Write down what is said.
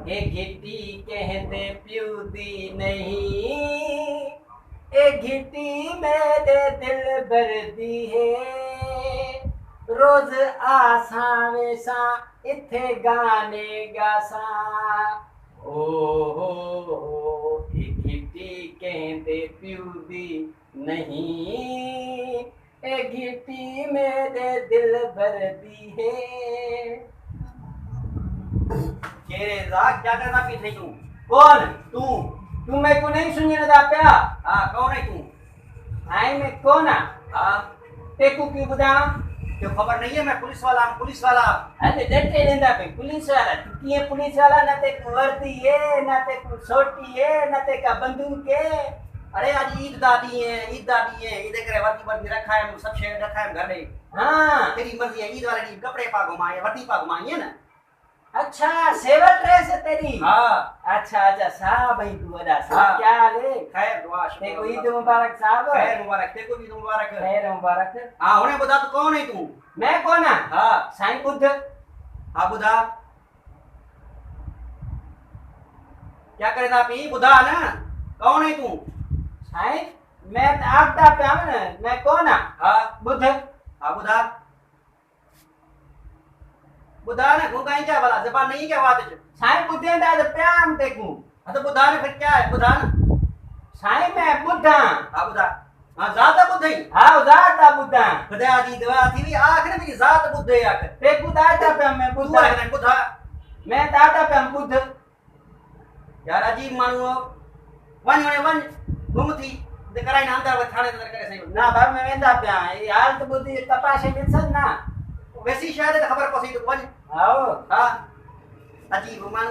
ए घिटी कहते प्यू दी नहीं, ए घिटी मेरे दिल भर दी है। रोज आसा वेसा इथे गाने गासा, ओ हो ए घिटी कहते प्यू दी नहीं, ए घिटी मेरे दिल भर दी है। क्या करना पीछे तू? कौन? तू मेरे को नहीं सुनिए ना प्या? हाँ कौन है तू? आई मैं कौन? हाँ तेको क्यों बता? तो खबर नहीं है मैं पुलिस वाला हूँ, पुलिस वाला। अरे डटे लेंदा पे पुलिस वाला तू किए पुलिस वाला ना ते वर्दी है ना ते सोटी है ना ते का बंदूक है। अरे आज ईद दादी है, ईद दादी है, ईद करे वर्दी वर्दी रखा है, सब शेर रखा है घर में। हाँ तेरी मर्जी है, ईद वाले दिन कपड़े पा घुमाए, वर्दी पा घुमाई है ना। अच्छा सेवा ड्रेस है तेरी। हाँ अच्छा साहब भाई तू बता हाँ। साहब क्या हाल है? खैर दुआ तेको ईद मुबारक साहब। खैर मुबारक, तेको भी मुबारक। खैर मुबारक। हाँ उन्हें बता तू कौन है तू? मैं कौन? हाँ साईं बुद्ध। हाँ बुधा क्या करे था पी? बुधा ना कौन है तू? साईं मैं आपदा पे आवे ना मैं कौन? हाँ बुद्ध। हाँ बुधा बुधा ने घूम कहीं क्या भला जबान नहीं क्या बात है? साईं बुद्धे दा प्याम तेकू। हाँ तो बुधा ने फिर क्या है? बुधा ना साईं मैं बुद्धा। हाँ बुधा हाँ जाता बुद्ध ही। हाँ जाता बुद्धा। खुदा दी दवा थी भी आखिर में जात बुद्ध है आखिर। तेकू दाता पे मैं तू बुद्धा। है बुधा। मैं दाता पे बुद्ध। यार अजीब मानू वन घूम थी दे कराई ना अंदर थाने अंदर करे सही ना बाबा मैं वेंदा पे ये हाल तो बुद्धि तपाशे मिलसन ना। वैसी शायद खबर पसी तो वन। आओ हाँ अजीब मानू